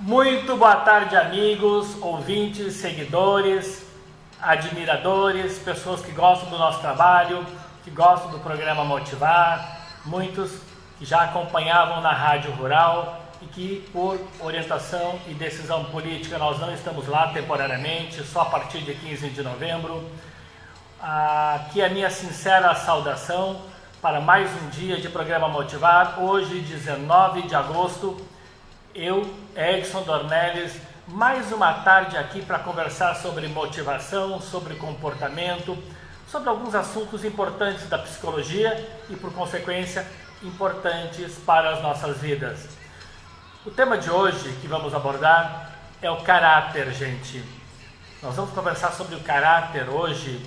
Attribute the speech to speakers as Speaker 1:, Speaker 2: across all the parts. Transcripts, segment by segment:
Speaker 1: Muito boa tarde, amigos, ouvintes, seguidores, admiradores, pessoas que gostam do nosso trabalho, que gostam do programa Motivar, muitos que já acompanhavam na Rádio Rural e que, por orientação e decisão política, nós não estamos lá temporariamente, só a partir de 15 de novembro. Aqui a minha sincera saudação para mais um dia de programa Motivar, hoje, 19 de agosto. Eu, Edson Dornelles, mais uma tarde aqui para conversar sobre motivação, sobre comportamento, sobre alguns assuntos importantes da psicologia e, por consequência, importantes para as nossas vidas. O tema de hoje que vamos abordar é o caráter, gente. Nós vamos conversar sobre o caráter hoje.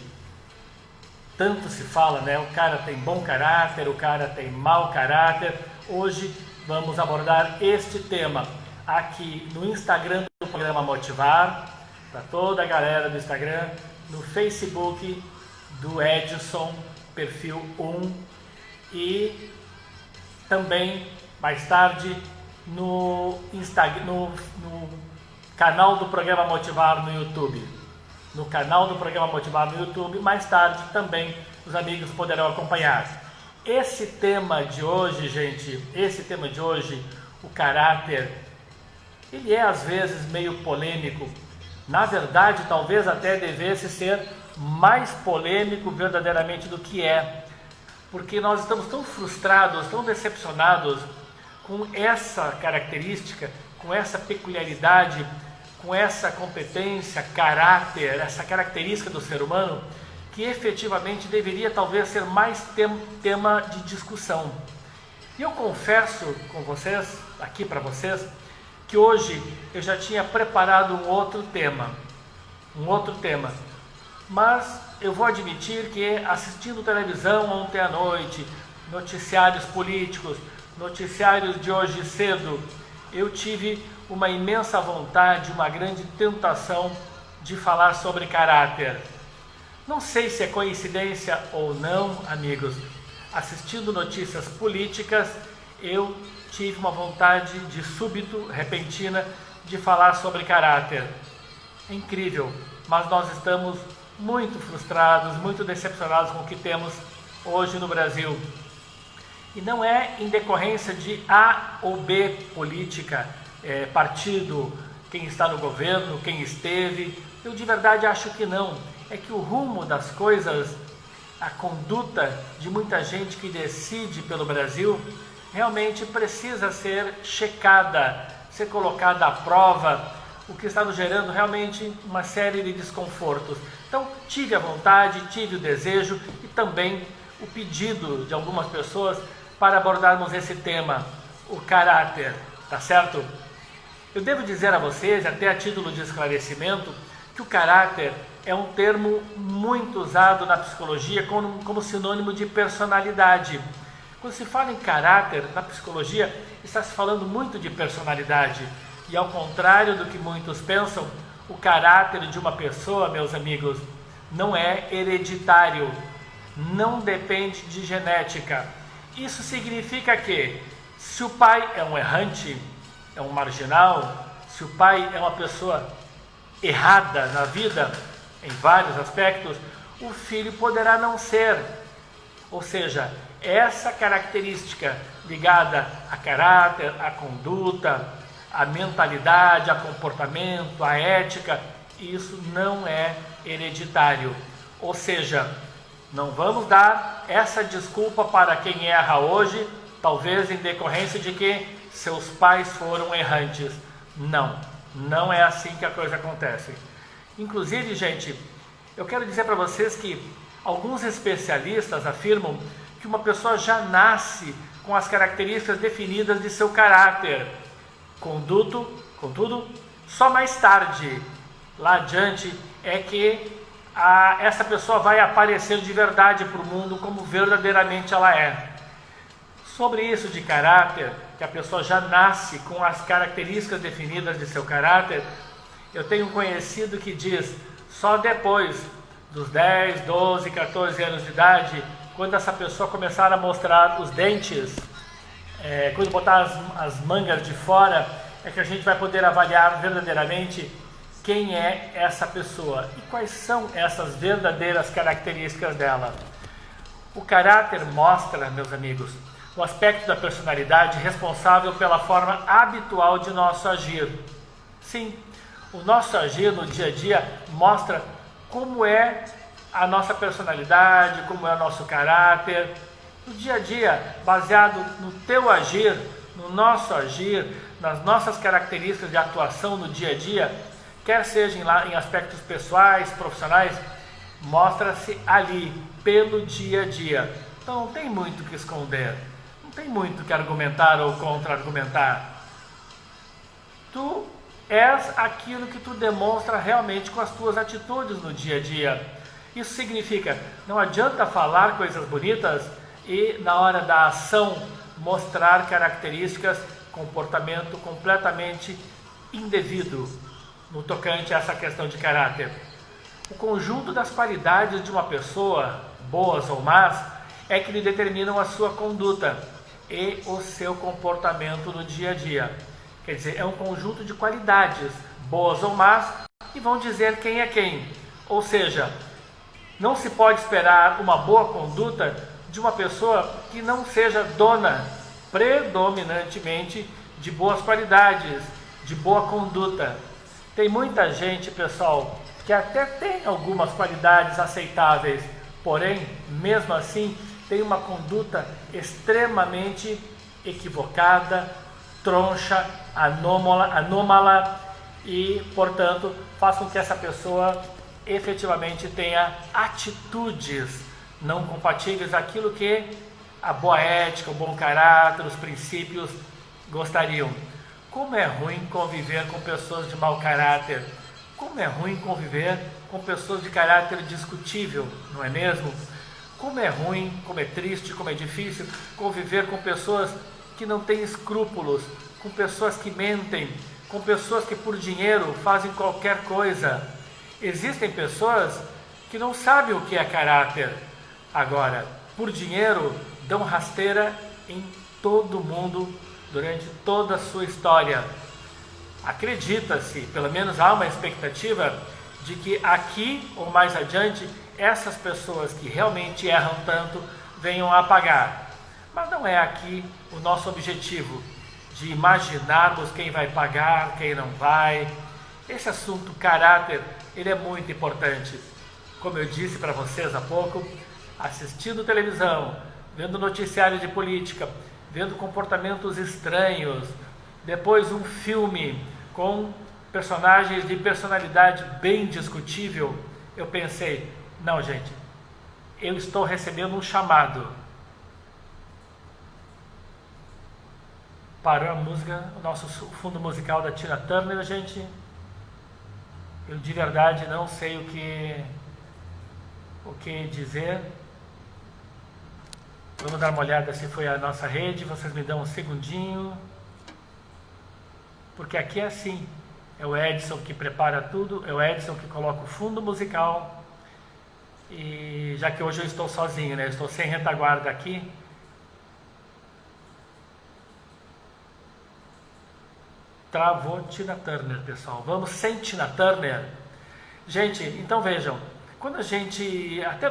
Speaker 1: Tanto se fala, né? O cara tem bom caráter, o cara tem mau caráter. Hoje vamos abordar este tema aqui no Instagram do programa Motivar, para toda a galera do Instagram, no Facebook do Edson, perfil 1, e também mais tarde no canal do programa Motivar no YouTube. No canal do programa Motivar no YouTube, mais tarde também os amigos poderão acompanhar. Esse tema de hoje, gente, o caráter, ele é às vezes meio polêmico. Na verdade, talvez até devesse ser mais polêmico verdadeiramente do que é. Porque nós estamos tão frustrados, tão decepcionados com essa característica, com essa peculiaridade, com essa competência, caráter, essa característica do ser humano, que efetivamente deveria talvez ser mais tema de discussão. E eu confesso com vocês, aqui para vocês, que hoje eu já tinha preparado um outro tema, mas eu vou admitir que assistindo televisão ontem à noite, noticiários políticos, noticiários de hoje cedo, eu tive uma imensa vontade, uma grande tentação de falar sobre caráter. Não sei se é coincidência ou não, amigos, assistindo notícias políticas, eu tive uma vontade de súbito, repentina, de falar sobre caráter. É incrível, mas nós estamos muito frustrados, muito decepcionados com o que temos hoje no Brasil. E não é em decorrência de A ou B política, partido, quem está no governo, quem esteve. Eu de verdade acho que não. É que o rumo das coisas, a conduta de muita gente que decide pelo Brasil, realmente precisa ser checada, ser colocada à prova, o que está nos gerando realmente uma série de desconfortos. Então, tive a vontade, tive o desejo e também o pedido de algumas pessoas para abordarmos esse tema, o caráter, tá certo? Eu devo dizer a vocês, até a título de esclarecimento, que o caráter é um termo muito usado na psicologia como sinônimo de personalidade. Quando se fala em caráter, na psicologia, está se falando muito de personalidade. E ao contrário do que muitos pensam, o caráter de uma pessoa, meus amigos, não é hereditário, não depende de genética. Isso significa que, se o pai é um errante, é um marginal, se o pai é uma pessoa errada na vida, em vários aspectos, o filho poderá não ser. Ou seja, essa característica ligada a caráter, a conduta, a mentalidade, a comportamento, a ética, isso não é hereditário. Ou seja, não vamos dar essa desculpa para quem erra hoje, talvez em decorrência de que seus pais foram errantes. Não é assim que a coisa acontece. Inclusive, gente, eu quero dizer para vocês que alguns especialistas afirmam que uma pessoa já nasce com as características definidas de seu caráter. Contudo, só mais tarde, lá adiante, é que essa pessoa vai aparecer de verdade para o mundo como verdadeiramente ela é. Sobre isso de caráter, que a pessoa já nasce com as características definidas de seu caráter, eu tenho um conhecido que diz, só depois dos 10, 12, 14 anos de idade, quando essa pessoa começar a mostrar os dentes, quando botar as mangas de fora, é que a gente vai poder avaliar verdadeiramente quem é essa pessoa e quais são essas verdadeiras características dela. O caráter mostra, meus amigos, o aspecto da personalidade responsável pela forma habitual de nosso agir. Sim, o nosso agir no dia a dia mostra como é a nossa personalidade, como é o nosso caráter. No dia a dia, baseado no teu agir, no nosso agir, nas nossas características de atuação no dia a dia, quer seja em aspectos pessoais, profissionais, mostra-se ali, pelo dia a dia. Então não tem muito o que esconder, não tem muito o que argumentar ou contra-argumentar. Tu és aquilo que tu demonstra realmente com as tuas atitudes no dia a dia. Isso significa, não adianta falar coisas bonitas e na hora da ação mostrar características, comportamento completamente indevido no tocante a essa questão de caráter. O conjunto das qualidades de uma pessoa, boas ou más, é que lhe determinam a sua conduta e o seu comportamento no dia a dia. Quer dizer, é um conjunto de qualidades, boas ou más, e vão dizer quem é quem. Ou seja, não se pode esperar uma boa conduta de uma pessoa que não seja dona predominantemente de boas qualidades, de boa conduta. Tem muita gente, pessoal, que até tem algumas qualidades aceitáveis, porém, mesmo assim, tem uma conduta extremamente equivocada, troncha, anômala e, portanto, faz com que essa pessoa efetivamente tenha atitudes não compatíveis àquilo que a boa ética, o bom caráter, os princípios gostariam. Como é ruim conviver com pessoas de mau caráter, como é ruim conviver com pessoas de caráter discutível, não é mesmo? Como é ruim, como é triste, como é difícil conviver com pessoas que não têm escrúpulos, com pessoas que mentem, com pessoas que por dinheiro fazem qualquer coisa. Existem pessoas que não sabem o que é caráter. Agora, por dinheiro, dão rasteira em todo mundo durante toda a sua história. Acredita-se, pelo menos há uma expectativa de que aqui ou mais adiante, essas pessoas que realmente erram tanto venham a pagar. Mas não é aqui o nosso objetivo, de imaginarmos quem vai pagar, quem não vai. Esse assunto caráter, ele é muito importante. Como eu disse para vocês há pouco, assistindo televisão, vendo noticiário de política, vendo comportamentos estranhos, depois um filme com personagens de personalidade bem discutível, eu pensei, não gente, eu estou recebendo um chamado. Parou a música, o nosso fundo musical da Tina Turner, gente. Eu de verdade não sei o que dizer. Vamos dar uma olhada se foi a nossa rede. Vocês me dão um segundinho. Porque aqui é assim. É o Edson que prepara tudo. É o Edson que coloca o fundo musical. E já que hoje eu estou sozinho, né? Eu estou sem retaguarda aqui. Travou Tina Turner, pessoal. Vamos sem Tina Turner. Gente, então vejam. Quando a gente, até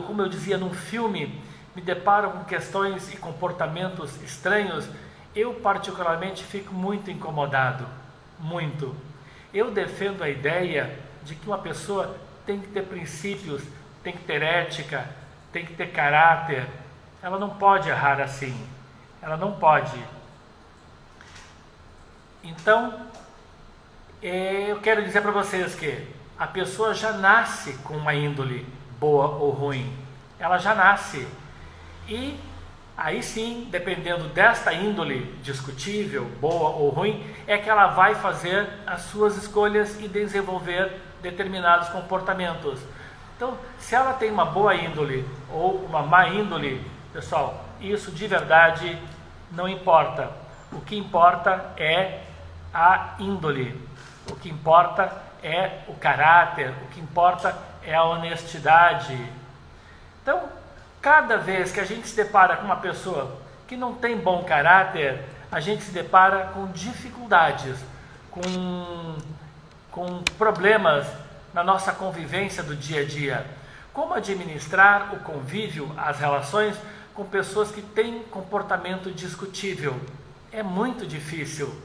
Speaker 1: como eu dizia num filme, me deparo com questões e comportamentos estranhos, eu particularmente fico muito incomodado. Muito. Eu defendo a ideia de que uma pessoa tem que ter princípios, tem que ter ética, tem que ter caráter. Ela não pode errar assim. Ela não pode. Então, eu quero dizer para vocês que a pessoa já nasce com uma índole boa ou ruim. Ela já nasce. E aí sim, dependendo desta índole discutível, boa ou ruim, é que ela vai fazer as suas escolhas e desenvolver determinados comportamentos. Então, se ela tem uma boa índole ou uma má índole, pessoal, isso de verdade não importa. O que importa é a índole. O que importa é o caráter. O que importa é a honestidade. Então, cada vez que a gente se depara com uma pessoa que não tem bom caráter, a gente se depara com dificuldades, com problemas na nossa convivência do dia a dia. Como administrar o convívio, as relações com pessoas que têm comportamento discutível? É muito difícil,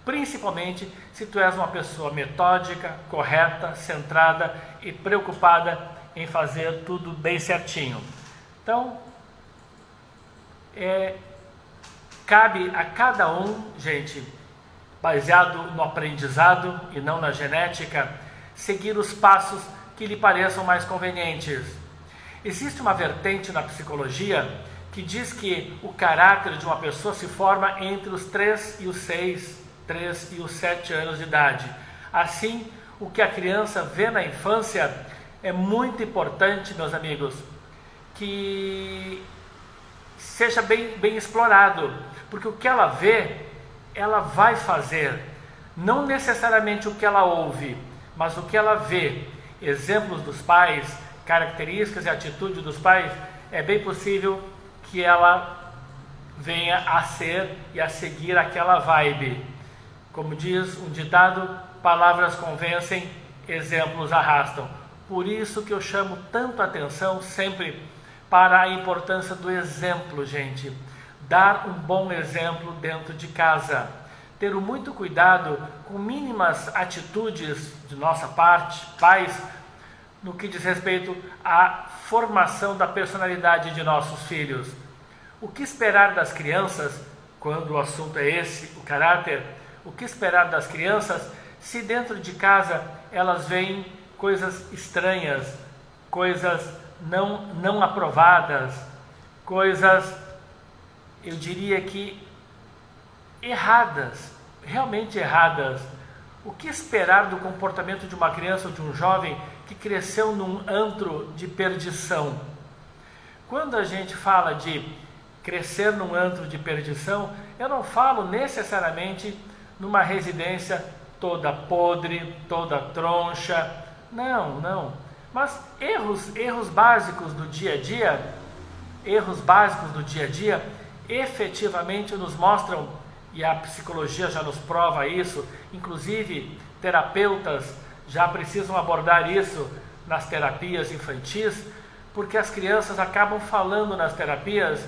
Speaker 1: principalmente se tu és uma pessoa metódica, correta, centrada e preocupada em fazer tudo bem certinho. Então, cabe a cada um, gente, baseado no aprendizado e não na genética, seguir os passos que lhe pareçam mais convenientes. Existe uma vertente na psicologia que diz que o caráter de uma pessoa se forma entre os 3 e os 7 anos de idade. Assim, o que a criança vê na infância é muito importante, meus amigos, que seja bem explorado, porque o que ela vê, ela vai fazer, não necessariamente o que ela ouve, mas o que ela vê. Exemplos dos pais, características e atitude dos pais, é bem possível que ela venha a ser e a seguir aquela vibe. Como diz um ditado, palavras convencem, exemplos arrastam. Por isso que eu chamo tanto atenção sempre para a importância do exemplo, gente. Dar um bom exemplo dentro de casa. Ter muito cuidado com mínimas atitudes de nossa parte, pais, no que diz respeito à formação da personalidade de nossos filhos. O que esperar das crianças, quando o assunto é esse, o caráter, o que esperar das crianças se dentro de casa elas veem coisas estranhas, coisas não aprovadas, coisas, eu diria que erradas, realmente erradas. O que esperar do comportamento de uma criança ou de um jovem que cresceu num antro de perdição? Quando a gente fala de crescer num antro de perdição, eu não falo necessariamente numa residência toda podre, toda troncha, não. Mas erros básicos do dia a dia, efetivamente nos mostram, e a psicologia já nos prova isso, inclusive terapeutas já precisam abordar isso nas terapias infantis, porque as crianças acabam falando nas terapias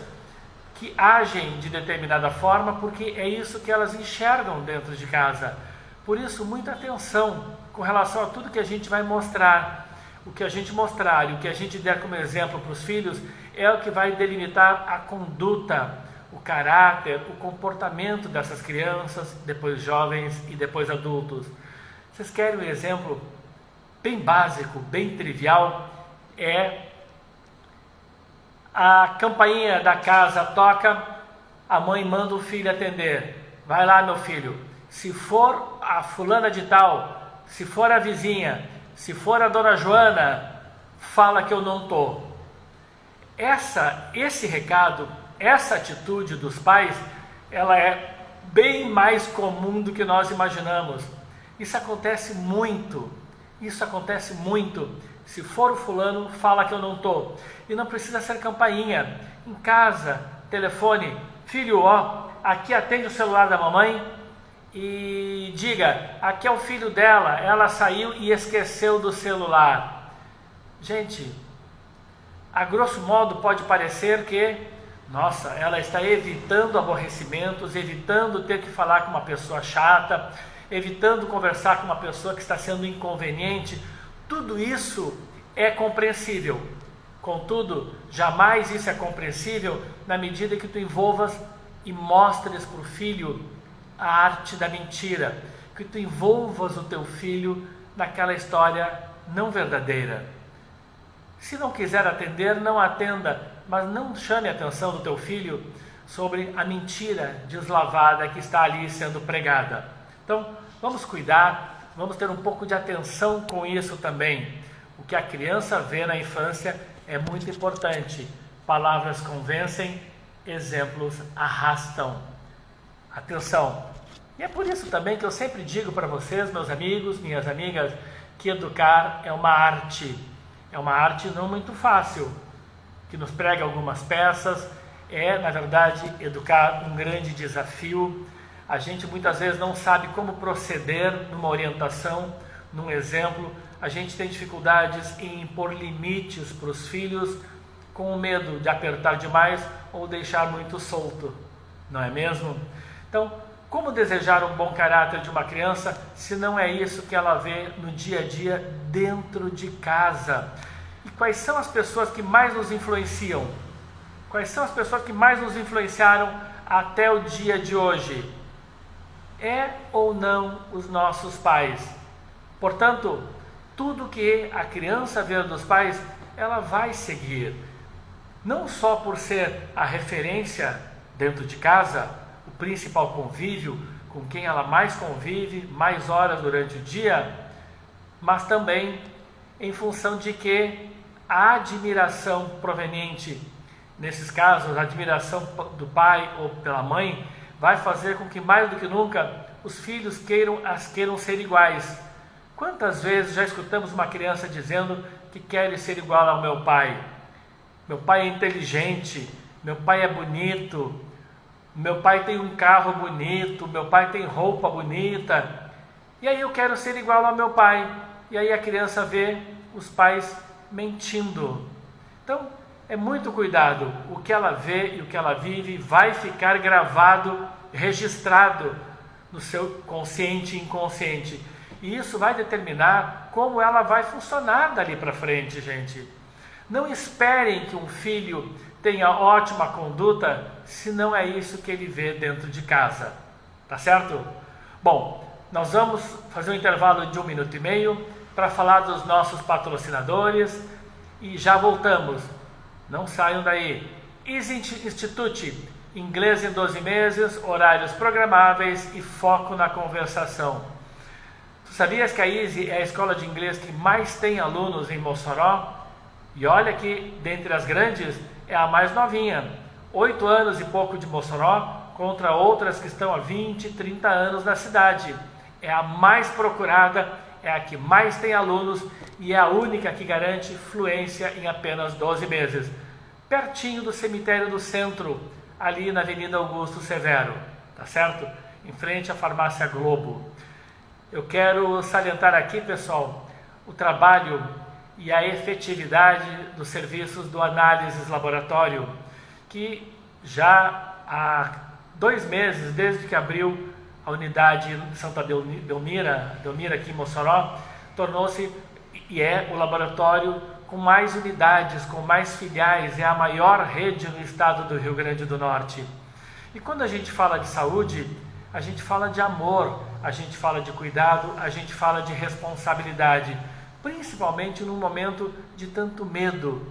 Speaker 1: que agem de determinada forma, porque é isso que elas enxergam dentro de casa. Por isso, muita atenção com relação a tudo que a gente vai mostrar. O que a gente mostrar e o que a gente der como exemplo para os filhos é o que vai delimitar a conduta, o caráter, o comportamento dessas crianças, depois jovens e depois adultos. Vocês querem um exemplo bem básico, bem trivial? É a campainha da casa toca, a mãe manda o filho atender. Vai lá, meu filho. Se for a fulana de tal, se for a vizinha, se for a dona Joana, fala que eu não estou. Esse recado, essa atitude dos pais, ela é bem mais comum do que nós imaginamos. Isso acontece muito. Se for o fulano, fala que eu não estou. E não precisa ser campainha. Em casa, telefone. Filho, aqui atende o celular da mamãe e diga, aqui é o filho dela, ela saiu e esqueceu do celular. Gente, a grosso modo pode parecer que, nossa, ela está evitando aborrecimentos, evitando ter que falar com uma pessoa chata, evitando conversar com uma pessoa que está sendo inconveniente. Tudo isso é compreensível. Contudo, jamais isso é compreensível na medida que tu envolvas e mostres para o filho a arte da mentira, que tu envolvas o teu filho naquela história não verdadeira. Se não quiser atender, não atenda, mas não chame a atenção do teu filho sobre a mentira deslavada que está ali sendo pregada. Então, vamos cuidar, vamos ter um pouco de atenção com isso também. O que a criança vê na infância é muito importante. Palavras convencem, exemplos arrastam. Atenção! E é por isso também que eu sempre digo para vocês, meus amigos, minhas amigas, que educar é uma arte. É uma arte não muito fácil, que nos prega algumas peças, é, na verdade, educar um grande desafio. A gente muitas vezes não sabe como proceder numa orientação, num exemplo. A gente tem dificuldades em impor limites para os filhos, com medo de apertar demais ou deixar muito solto, não é mesmo? Então, como desejar um bom caráter de uma criança se não é isso que ela vê no dia a dia dentro de casa? E quais são as pessoas que mais nos influenciam? Quais são as pessoas que mais nos influenciaram até o dia de hoje? É ou não os nossos pais? Portanto, tudo que a criança vê dos pais, ela vai seguir. Não só por ser a referência dentro de casa, o principal convívio, com quem ela mais convive, mais horas durante o dia, mas também em função de que a admiração proveniente, nesses casos, a admiração do pai ou pela mãe, vai fazer com que mais do que nunca os filhos queiram ser iguais. Quantas vezes já escutamos uma criança dizendo que quer ser igual ao meu pai? Meu pai é inteligente, meu pai é bonito, meu pai tem um carro bonito, meu pai tem roupa bonita, e aí eu quero ser igual ao meu pai. E aí a criança vê os pais mentindo. Então, é muito cuidado. O que ela vê e o que ela vive vai ficar gravado, registrado no seu consciente e inconsciente. E isso vai determinar como ela vai funcionar dali para frente, gente. Não esperem que um filho tenha ótima conduta se não é isso que ele vê dentro de casa. Tá certo? Bom, nós vamos fazer um intervalo de 1 minuto e meio para falar dos nossos patrocinadores e já voltamos. Não saiam daí. Easy Institute, inglês em 12 meses, horários programáveis e foco na conversação. Tu sabias que a Easy é a escola de inglês que mais tem alunos em Mossoró? E olha que, dentre as grandes, é a mais novinha. 8 anos e pouco de Mossoró contra outras que estão há 20, 30 anos na cidade. É a mais procurada, é a que mais tem alunos e é a única que garante fluência em apenas 12 meses. Pertinho do cemitério do centro, ali na Avenida Augusto Severo, tá certo? Em frente à farmácia Globo. Eu quero salientar aqui, pessoal, o trabalho e a efetividade dos serviços do Análises Laboratório, que já há 2 meses, desde que abriu a unidade Santa Belmira aqui em Mossoró, tornou-se e é o laboratório com mais unidades, com mais filiais, é a maior rede no estado do Rio Grande do Norte. E quando a gente fala de saúde, a gente fala de amor, a gente fala de cuidado, a gente fala de responsabilidade, principalmente num momento de tanto medo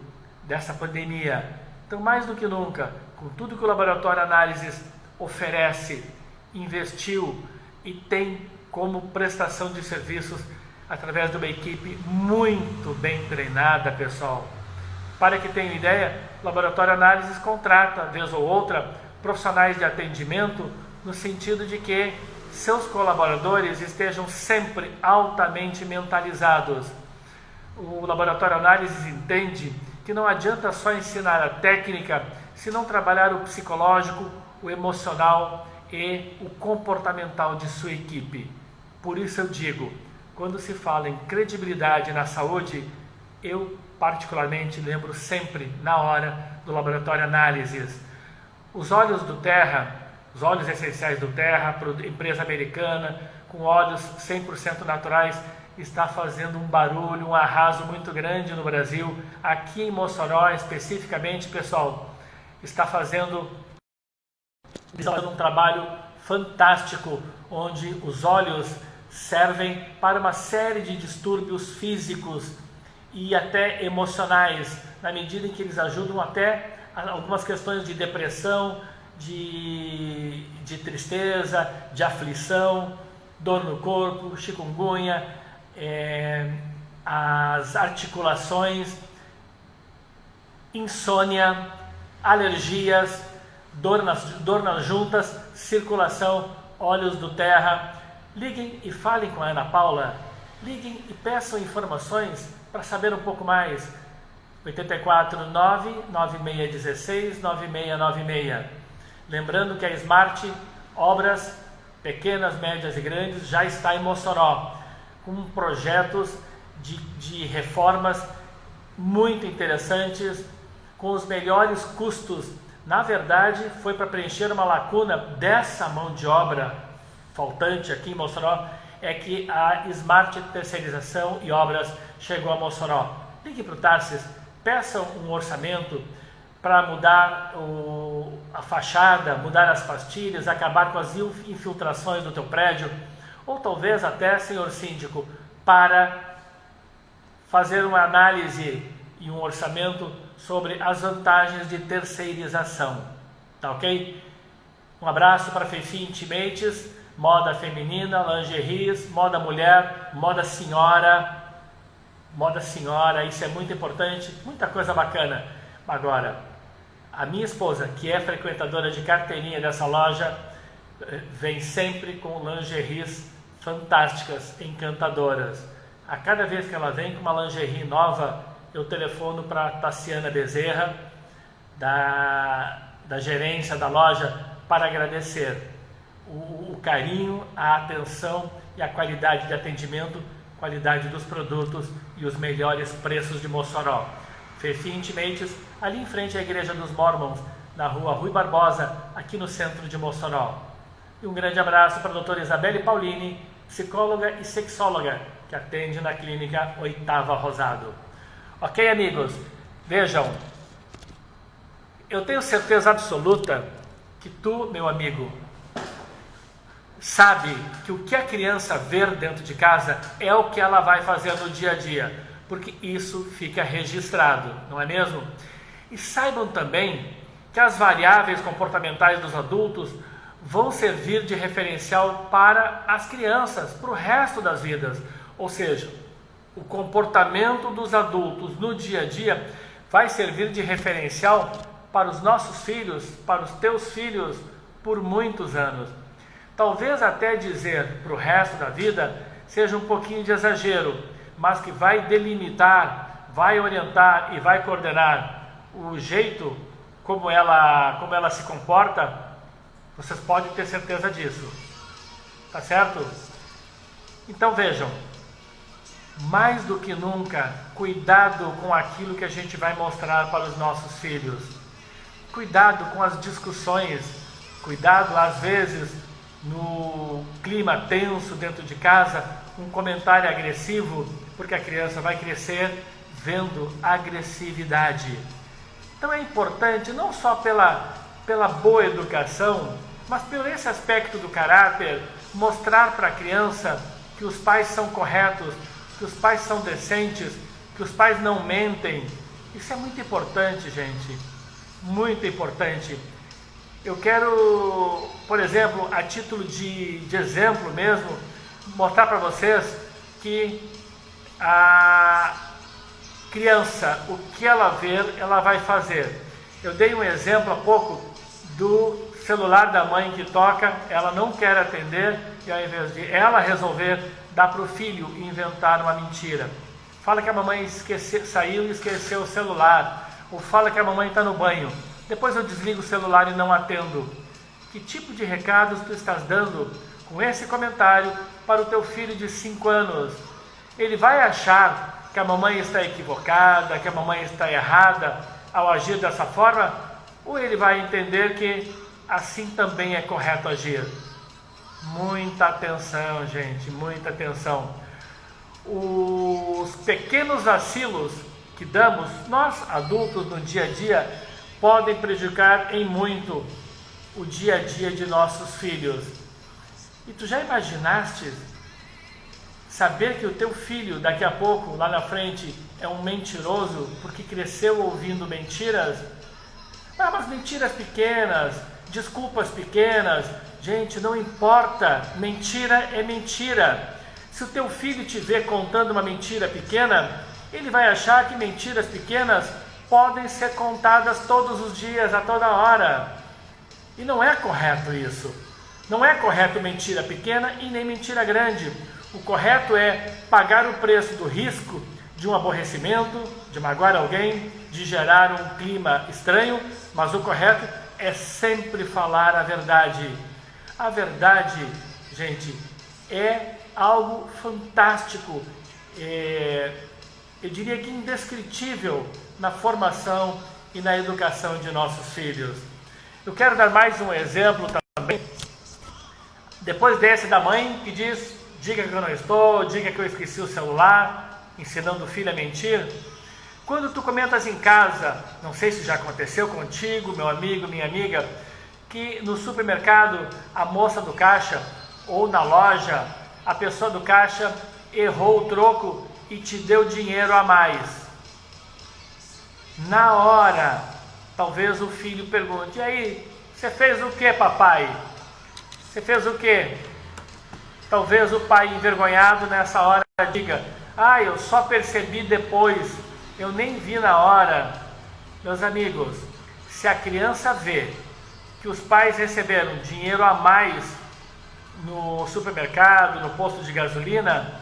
Speaker 1: dessa pandemia. Então, mais do que nunca, com tudo que o Laboratório Análises oferece, investiu e tem como prestação de serviços através de uma equipe muito bem treinada, pessoal. Para que tenham ideia, o Laboratório Análises contrata, vez ou outra, profissionais de atendimento no sentido de que seus colaboradores estejam sempre altamente mentalizados. O Laboratório Análises entende que não adianta só ensinar a técnica se não trabalhar o psicológico, o emocional e o comportamental de sua equipe. Por isso eu digo, quando se fala em credibilidade na saúde, eu particularmente lembro sempre na hora do Laboratório Análises. Os óleos do Terra, os óleos essenciais do Terra, empresa americana, com óleos 100% naturais, está fazendo um barulho, um arraso muito grande no Brasil. Aqui em Mossoró, especificamente, pessoal, está fazendo um trabalho fantástico, onde os óleos servem para uma série de distúrbios físicos e até emocionais, na medida em que eles ajudam até algumas questões de depressão, de tristeza, de aflição, dor no corpo, chikungunya, as articulações, insônia, alergias, dor nas juntas, circulação, óleos do Terra. Liguem e falem com a Ana Paula, liguem e peçam informações para saber um pouco mais. 849-9616-9696. Lembrando que a Smart Obras Pequenas, Médias e Grandes já está em Mossoró, com projetos de reformas muito interessantes, com os melhores custos. Na verdade, foi para preencher uma lacuna dessa mão de obra faltante aqui em Mossoró, é que a Smart Terceirização e Obras chegou a Mossoró. Ligue para o Tarsis, peça um orçamento para mudar a fachada, mudar as pastilhas, acabar com as infiltrações do teu prédio, ou talvez até, senhor síndico, para fazer uma análise e um orçamento sobre as vantagens de terceirização. Tá ok? Um abraço para Fefi Intimates, moda feminina, lingeries, moda mulher, moda senhora, isso é muito importante, muita coisa bacana. Agora, a minha esposa, que é frequentadora de carteirinha dessa loja, vem sempre com lingeries fantásticas, encantadoras. A cada vez que ela vem com uma lingerie nova, eu telefono para a Tassiana Bezerra, da gerência da loja, para agradecer o carinho, a atenção e a qualidade de atendimento, qualidade dos produtos e os melhores preços de Mossoró. Fefi Intimates, ali em frente à Igreja dos Mormons, na rua Rui Barbosa, aqui no centro de Mossoró. E um grande abraço para a doutora Isabelle Paulini, psicóloga e sexóloga, que atende na clínica Oitava Rosado. Ok, amigos? Vejam, eu tenho certeza absoluta que tu, meu amigo, sabe que o que a criança vê dentro de casa é o que ela vai fazer no dia a dia, porque isso fica registrado, não é mesmo? E saibam também que as variáveis comportamentais dos adultos vão servir de referencial para as crianças, para o resto das vidas. Ou seja, o comportamento dos adultos no dia a dia vai servir de referencial para os nossos filhos, para os teus filhos, por muitos anos. Talvez até dizer para o resto da vida seja um pouquinho de exagero, mas que vai delimitar, vai orientar e vai coordenar o jeito como ela se comporta. Vocês podem ter certeza disso, tá certo? Então vejam, mais do que nunca, cuidado com aquilo que a gente vai mostrar para os nossos filhos, cuidado com as discussões, cuidado às vezes no clima tenso dentro de casa, um comentário agressivo, porque a criança vai crescer vendo agressividade. Então é importante, não só pela boa educação, mas por esse aspecto do caráter, mostrar para a criança que os pais são corretos, que os pais são decentes, que os pais não mentem. Isso é muito importante, gente, muito importante. Eu quero, por exemplo, a título de exemplo mesmo, mostrar para vocês que a criança, o que ela ver, ela vai fazer. Eu dei um exemplo há pouco do celular da mãe que toca, ela não quer atender e ao invés de ela resolver, dá para o filho inventar uma mentira. Fala que a mamãe saiu e esqueceu o celular, ou fala que a mamãe está no banho. Depois eu desligo o celular e não atendo. Que tipo de recados tu estás dando com esse comentário para o teu filho de 5 anos? Ele vai achar que a mamãe está equivocada, que a mamãe está errada ao agir dessa forma? Ou ele vai entender que assim também é correto agir? Muita atenção, gente, muita atenção. Os pequenos vacilos que damos, nós adultos no dia a dia, podem prejudicar em muito o dia a dia de nossos filhos. E tu já imaginaste saber que o teu filho daqui a pouco, lá na frente, é um mentiroso porque cresceu ouvindo mentiras? Ah, mas mentiras pequenas, desculpas pequenas. Gente, não importa, mentira é mentira. Se o teu filho te vê contando uma mentira pequena, ele vai achar que mentiras pequenas podem ser contadas todos os dias, a toda hora. E não é correto isso. Não é correto mentira pequena e nem mentira grande. O correto é pagar o preço do risco de um aborrecimento, de magoar alguém, de gerar um clima estranho, mas o correto é sempre falar a verdade. A verdade, gente, é algo fantástico, eu diria que indescritível na formação e na educação de nossos filhos. Eu quero dar mais um exemplo também, depois desse da mãe que diz: diga que eu não estou, diga que eu esqueci o celular, ensinando o filho a mentir. Quando tu comentas em casa, não sei se já aconteceu contigo, meu amigo, minha amiga, que no supermercado a moça do caixa ou na loja a pessoa do caixa errou o troco e te deu dinheiro a mais. Na hora, talvez o filho pergunte: e aí, você fez o que, papai? Você fez o que? Talvez o pai envergonhado nessa hora diga: ah, eu só percebi depois, eu nem vi na hora. Meus amigos, se a criança vê que os pais receberam dinheiro a mais no supermercado, no posto de gasolina,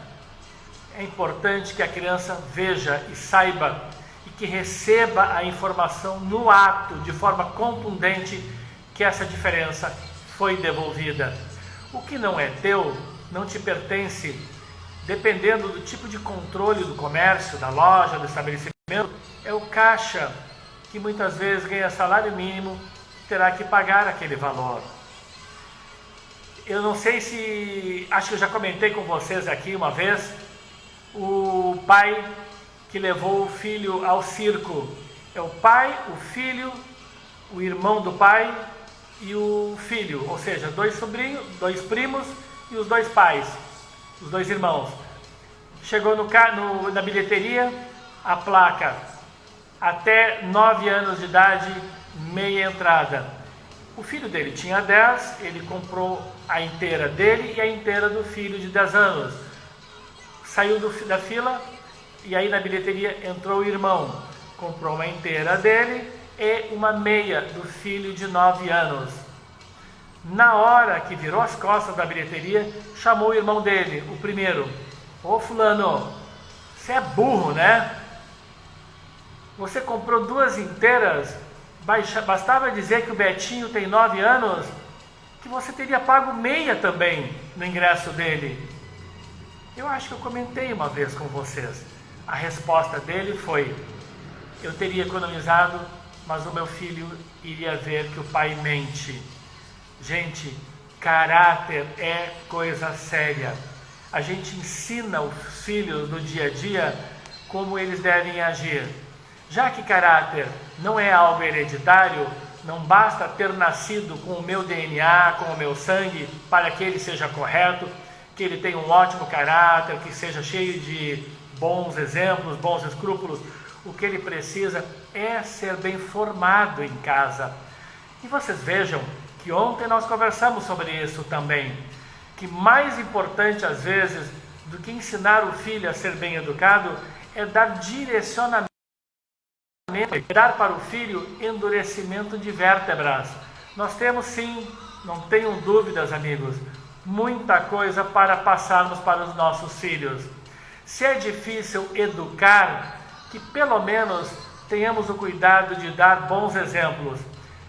Speaker 1: é importante que a criança veja e saiba e que receba a informação no ato, de forma contundente, que essa diferença foi devolvida. O que não é teu, não te pertence. Dependendo do tipo de controle do comércio, da loja, do estabelecimento, é o caixa que muitas vezes ganha salário mínimo e terá que pagar aquele valor. Eu não sei se, acho que eu já comentei com vocês aqui uma vez, o pai que levou o filho ao circo. É o pai, o filho, o irmão do pai e o filho, ou seja, dois sobrinhos, dois primos e os dois pais, os dois irmãos. Chegou na bilheteria a placa: até 9 anos de idade, meia entrada. O filho dele tinha 10, ele comprou a inteira dele e a inteira do filho de 10 anos. Saiu da fila e aí na bilheteria entrou o irmão, comprou uma inteira dele e uma meia do filho de 9 anos. Na hora que virou as costas da bilheteria, chamou o irmão dele, o primeiro: ô fulano, você é burro, né? Você comprou 2 inteiras, bastava dizer que o Betinho tem 9 anos, que você teria pago meia também no ingresso dele. Eu acho que eu comentei uma vez com vocês. A resposta dele foi: eu teria economizado, mas o meu filho iria ver que o pai mente. Gente, caráter é coisa séria. A gente ensina os filhos no dia a dia como eles devem agir. Já que caráter não é algo hereditário, não basta ter nascido com o meu DNA, com o meu sangue, para que ele seja correto, que ele tenha um ótimo caráter, que seja cheio de bons exemplos, bons escrúpulos. O que ele precisa é ser bem formado em casa. E vocês vejam que ontem nós conversamos sobre isso também, que mais importante às vezes do que ensinar o filho a ser bem educado é dar direcionamento, dar para o filho endurecimento de vértebras. Nós temos sim, não tenham dúvidas, amigos, muita coisa para passarmos para os nossos filhos. Se é difícil educar, que pelo menos tenhamos o cuidado de dar bons exemplos.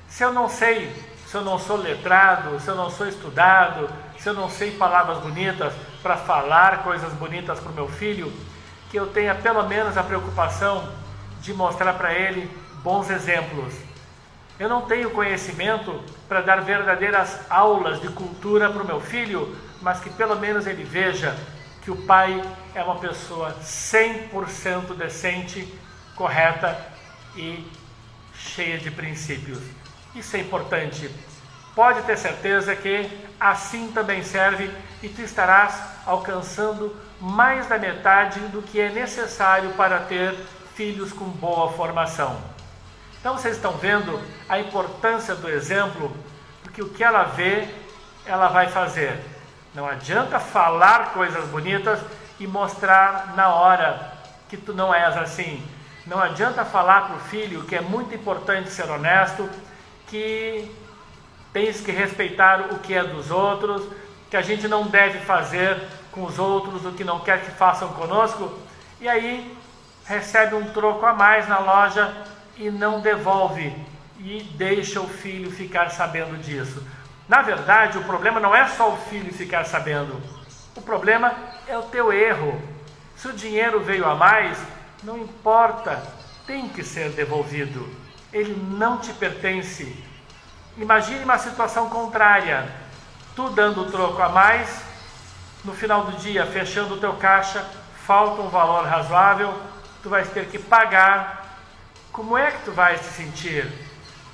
Speaker 1: Se eu não sei, se eu não sou letrado, se eu não sou estudado, se eu não sei palavras bonitas para falar coisas bonitas para o meu filho, que eu tenha pelo menos a preocupação de mostrar para ele bons exemplos. Eu não tenho conhecimento para dar verdadeiras aulas de cultura para o meu filho, mas que pelo menos ele veja que o pai é uma pessoa 100% decente, correta e cheia de princípios. Isso é importante. Pode ter certeza que assim também serve e tu estarás alcançando mais da metade do que é necessário para ter filhos com boa formação. Então vocês estão vendo a importância do exemplo, porque o que ela vê, ela vai fazer. Não adianta falar coisas bonitas e mostrar na hora que tu não és assim. Não adianta falar para o filho que é muito importante ser honesto, que tens que respeitar o que é dos outros, que a gente não deve fazer com os outros o que não quer que façam conosco. E aí recebe um troco a mais na loja e não devolve e deixa o filho ficar sabendo disso. Na verdade, o problema não é só o filho ficar sabendo, o problema é o teu erro. Se o dinheiro veio a mais, não importa, tem que ser devolvido, ele não te pertence. Imagine uma situação contrária, tu dando o troco a mais, no final do dia, fechando o teu caixa, falta um valor razoável, tu vais ter que pagar. Como é que tu vais te sentir?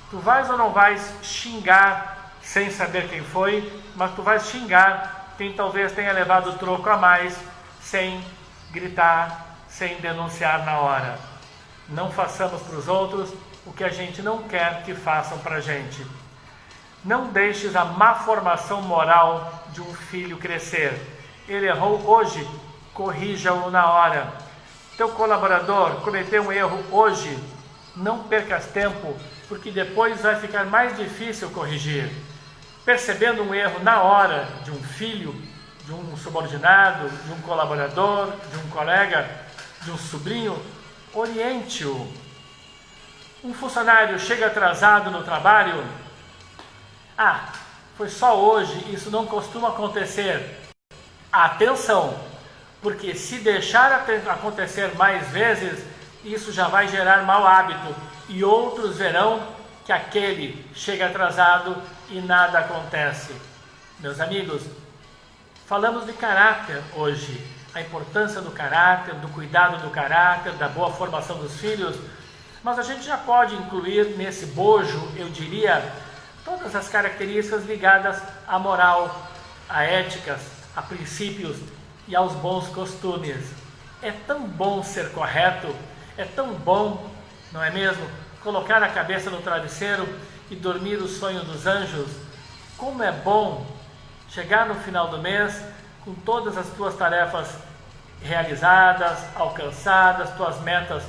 Speaker 1: Tu vais ou não vais xingar, sem saber quem foi, mas tu vais xingar quem talvez tenha levado o troco a mais, sem gritar, sem denunciar na hora. Não façamos para os outros o que a gente não quer que façam para a gente. Não deixes a má formação moral de um filho crescer. Ele errou hoje, corrija-o na hora. Teu colaborador cometeu um erro hoje, não percas tempo, porque depois vai ficar mais difícil corrigir. Percebendo um erro na hora de um filho, de um subordinado, de um colaborador, de um colega, de um sobrinho, oriente-o. Um funcionário chega atrasado no trabalho, foi só hoje, isso não costuma acontecer. Atenção, porque se deixar acontecer mais vezes, isso já vai gerar mau hábito e outros verão que aquele chega atrasado e nada acontece. Meus amigos, falamos de caráter hoje, a importância do caráter, do cuidado do caráter, da boa formação dos filhos, mas a gente já pode incluir nesse bojo, eu diria, todas as características ligadas à moral, a éticas, a princípios e aos bons costumes. É tão bom ser correto, é tão bom, não é mesmo? Colocar a cabeça no travesseiro e dormir o sonho dos anjos. Como é bom chegar no final do mês com todas as tuas tarefas realizadas, alcançadas, tuas metas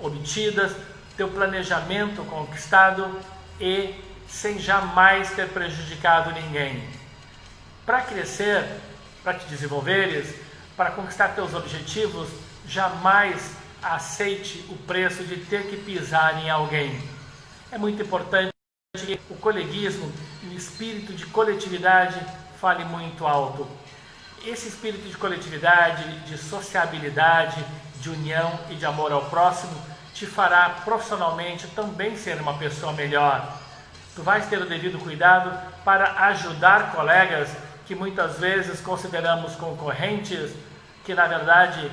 Speaker 1: obtidas, teu planejamento conquistado e sem jamais ter prejudicado ninguém. Para crescer, para te desenvolveres, para conquistar teus objetivos, jamais aceite o preço de ter que pisar em alguém. É muito importante que o coleguismo e o espírito de coletividade fale muito alto. Esse espírito de coletividade, de sociabilidade, de união e de amor ao próximo te fará profissionalmente também ser uma pessoa melhor. Tu vais ter o devido cuidado para ajudar colegas que muitas vezes consideramos concorrentes, que na verdade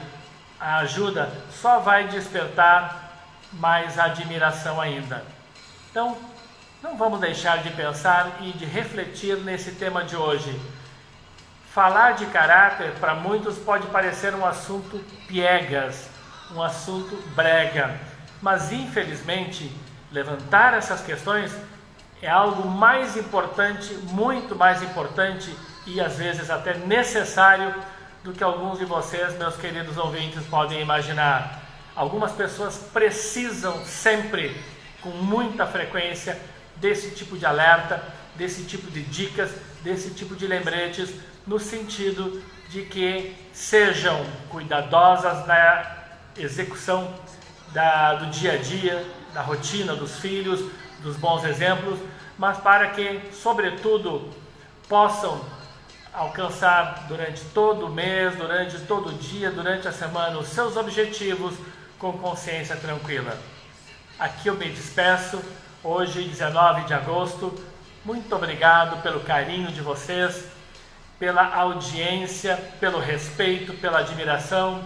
Speaker 1: a ajuda só vai despertar mais admiração ainda. Então, não vamos deixar de pensar e de refletir nesse tema de hoje. Falar de caráter para muitos pode parecer um assunto piegas, um assunto brega, mas infelizmente levantar essas questões é algo mais importante, muito mais importante e às vezes até necessário do que alguns de vocês, meus queridos ouvintes, podem imaginar. Algumas pessoas precisam sempre, com muita frequência, desse tipo de alerta, desse tipo de dicas, desse tipo de lembretes, no sentido de que sejam cuidadosas na execução do dia a dia, da rotina dos filhos, dos bons exemplos, mas para que, sobretudo, possam alcançar durante todo o mês, durante todo o dia, durante a semana, os seus objetivos com consciência tranquila. Aqui eu me despeço, hoje, 19 de agosto. Muito obrigado pelo carinho de vocês, pela audiência, pelo respeito, pela admiração.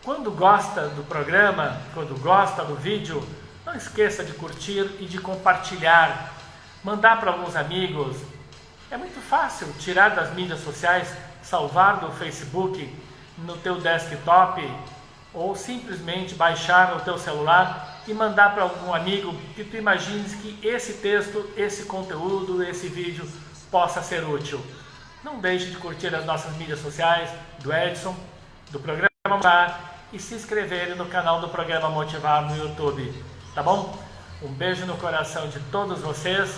Speaker 1: Quando gosta do programa, quando gosta do vídeo, não esqueça de curtir e de compartilhar, mandar para alguns amigos. É muito fácil tirar das mídias sociais, salvar do Facebook no teu desktop ou simplesmente baixar no teu celular e mandar para algum amigo que tu imagines que esse texto, esse conteúdo, esse vídeo possa ser útil. Não deixe de curtir as nossas mídias sociais, do Edson, do Programa Motivar e se inscrever no canal do Programa Motivar no YouTube, tá bom? Um beijo no coração de todos vocês.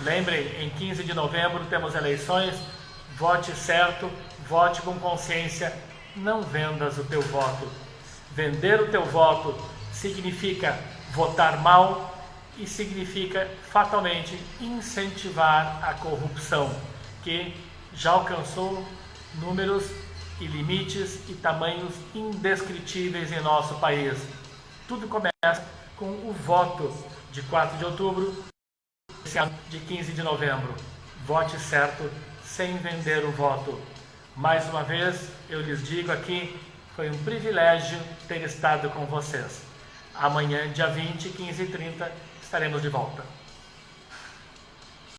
Speaker 1: Lembrem, em 15 de novembro temos eleições, vote certo, vote com consciência, não vendas o teu voto. Vender o teu voto significa votar mal e significa fatalmente incentivar a corrupção, que já alcançou números e limites e tamanhos indescritíveis em nosso país. Tudo começa com o voto de 4 de outubro, esse ano de 15 de novembro. Vote certo, sem vender o voto. Mais uma vez, eu lhes digo aqui, foi um privilégio ter estado com vocês. Amanhã, dia 20, 15h30, estaremos de volta.